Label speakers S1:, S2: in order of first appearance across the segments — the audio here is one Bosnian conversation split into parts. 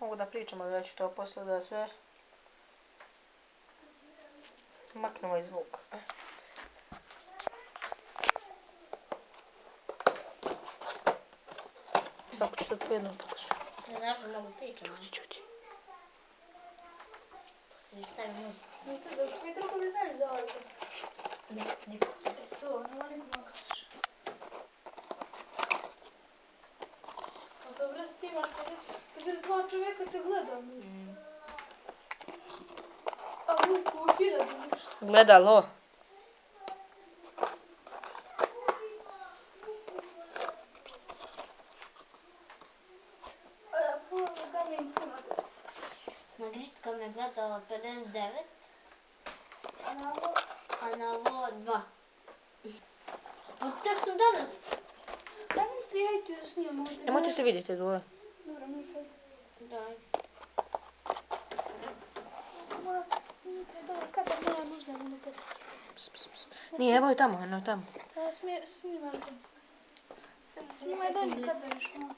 S1: Mogu da pričamo, da ću to posle da sve maknemo iz zvuka. Svako ću sad po jednom pokažem.
S2: Ne znaš da mogu pričam.
S1: Čuti.
S2: Se stavim muziku.
S3: Znate da koji drugovi znaju za ovaj?
S2: Niko.
S3: To, nema nikom kažeš. A dobro si ti imaš 52 čovjeka te gleda nešto. A vuku u 1000 nešto.
S1: Gledalo.
S3: A ja puno da mi im puno.
S2: Na Gritskom je gledao 59,
S3: A na ovo?
S2: a na ovo 2. Pa tek sam danas.
S3: Da mi se jajte da snimam ovdje.
S1: Nemojte se vidjeti dole.
S3: Dobro, mi sad.
S2: Daj.
S3: Moram snimite, dobro, kada moram uzmem ono pet.
S1: Nije, evo je tamo, eno je tamo.
S3: Ja snimam to. Snimaj dalje kada još malo.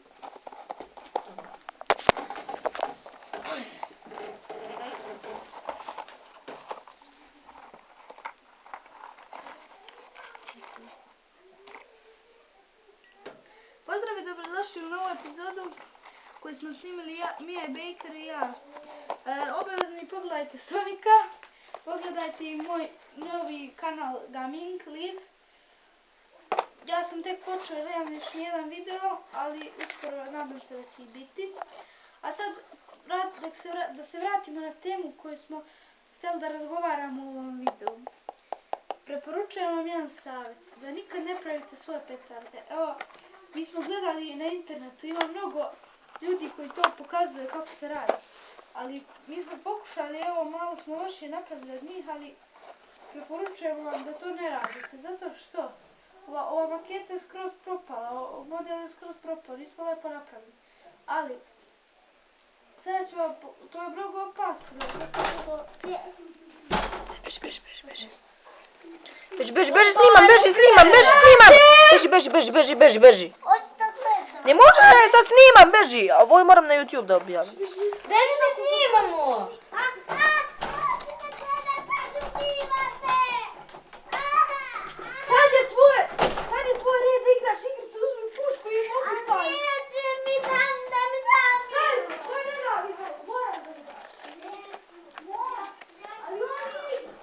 S3: Pozdrav i dobrodošli u novu epizodu koju smo snimili Mija Baker i ja. Obavezno pogledajte Sonika, pogledajte i moj novi kanal Gaming Lead. Ja sam tek počeo, nemam još nijedan video, ali uskoro nadam se da će i biti. A sad da se vratimo na temu koju smo htjeli da razgovaramo u ovom videu. Preporučujem vam jedan savjet, da nikad ne pravite svoje petarde. Evo, mi smo gledali na internetu, ima mnogo ljudi koji to pokazuje kako se radi. Ali mi smo pokušali, evo malo smo lošije napravili od njih, ali preporučujemo vam da to ne radite. Zato što ova maketa je skroz propala, model je skroz propao, nismo lepo napravili. Ali, sada ću vam, to je mnogo opasno.
S1: Beži, snimam! Beži! Ne može da je sad snimam, beži! Ovo moram na YouTube da objavim.
S2: Beži da snimamo!
S3: Sad je tvoj red da igraš igricu, uzmi pušku i mogu staviti. Sad, to ne radi, moram da igraš. Moram, ali on nije igra.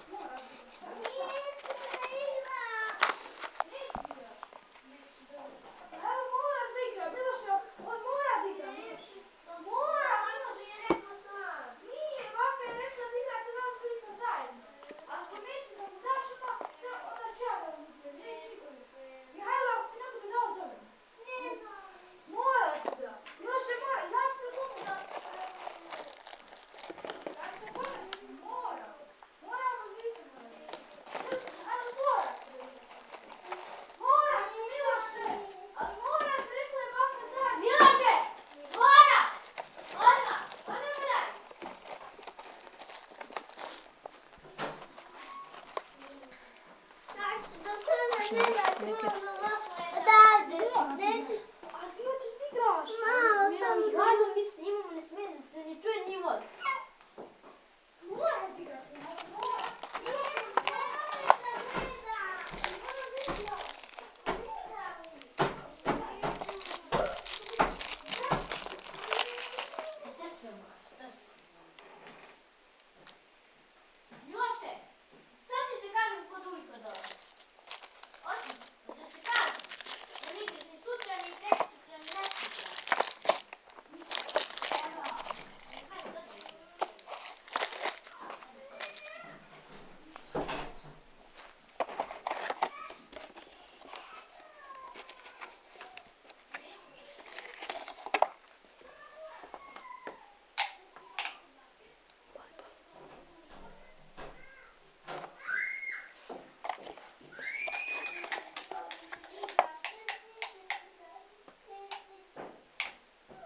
S3: Evo, moram da igra, Miloše, on mora da igra, Miloše. Mora, Miloše. Nije, baka je rekla da igrate vas dvojica zajedno. Ako neće da mu daš, onda ću ja da mu uzmem, neće niko da. Mihajlo, ako ti ne bude dao, zove me. Mora da. Miloše, mora, ja ću da gumu da. Ja ću da konačiti, mora. Moramo dvojica mora. Ali mora da igra. Mora, Miloše. Ali mora, rekla je baka zajedno.
S2: Miloše! Mora! Odmah! Odmah mu daj!
S3: Ali ti hoćeš da igraš.
S2: Mihajlo, mi snimamo, ne smije da se ne čuje ni vod.
S3: Moraš da igraš. Mora.
S2: Miloše, što ću ti kažem kod ujka dole? Osim, da ti kažem, da ne igraš ni sutra, ni preksutra, ni naksutra. Evo, hajde, dođi.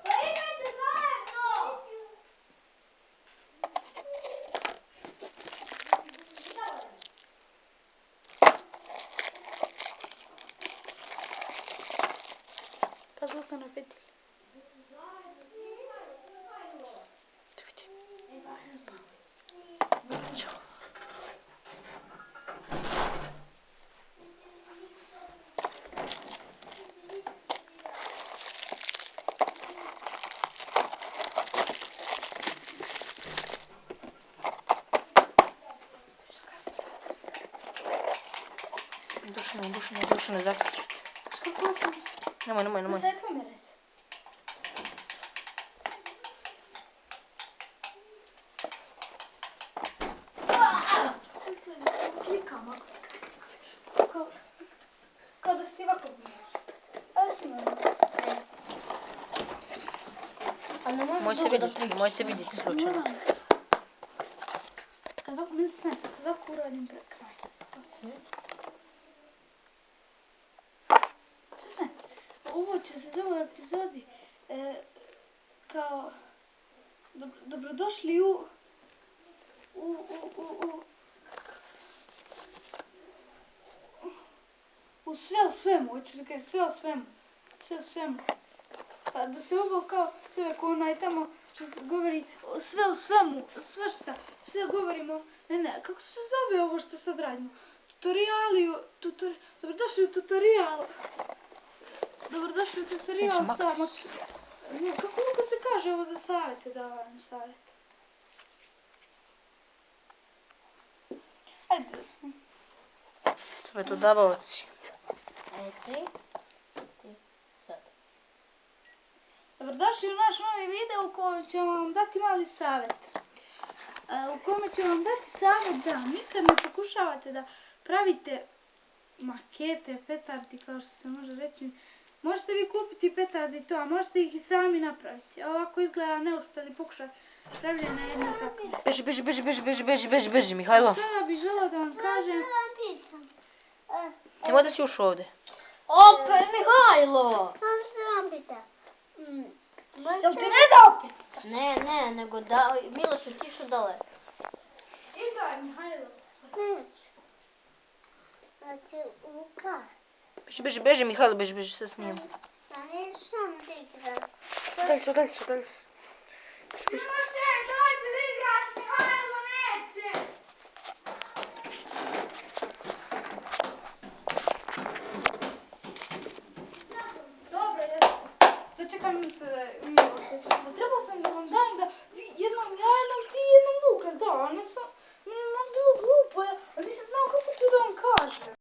S3: Pa igrajte zajedno. Pa zvuka na petilj.
S1: Ćao. Dušane, zakriću te.
S3: Kako sam?
S1: Nemoj.
S3: Sad pomeraj se. Slikam ako kao da si ti ovako gledaš. Ajde snimam.
S1: Moj se vidjeti slučajno.
S3: Kad ovako Milice, kad ovako uradim pred kraj. Česne, ovo će se zove epizodi kao dobrodošli u sve o svemu, hoćeš da kažeš sve o svemu. Pa da se ovo kao čovjek onaj tamo što se govori sve o svemu, sve govorimo, ne, kako se zove ovo što sad radimo? Dobrodošli u tutorial. Dobrodošli u tutorial samo. Ne, kako se kaže ovo za savjete, davam savjete. Ajde.
S1: Savjetodavaoci.
S3: Dobrodošli u naš novi video u kojem ćemo vam dati mali savjet. U kome ćemo vam dati savjet da nikad ne pokušavate da pravite makete, petardi, kao što se može reći. Možete vi kupiti petardi i to, a možete ih i sami napraviti. Ovako izgleda neuspjeli pokušaj pravljena jedna takva.
S1: Beži, Mihajlo.
S3: Sada bih želeo da vam kažem...
S1: Nemoj da si ušao ovdje.
S2: Opet, Mihajlo!
S3: Jel ti ne da opet?
S2: Ne, nego da, Milošu, tišu dole.
S3: Igraj, Mihajlo.
S1: Beži, Mihajlo, beži, sve snimam. Udalji se.
S3: Dajte da igraš, Mihajlo neće! Dobro, dočekam Milice da mi opet. Trebao sam da vam dam da jednom ja, jednom ti, jednom Lukas, da, a ne sam, meni je bilo glupo, a nisam znao kako to da vam kažem.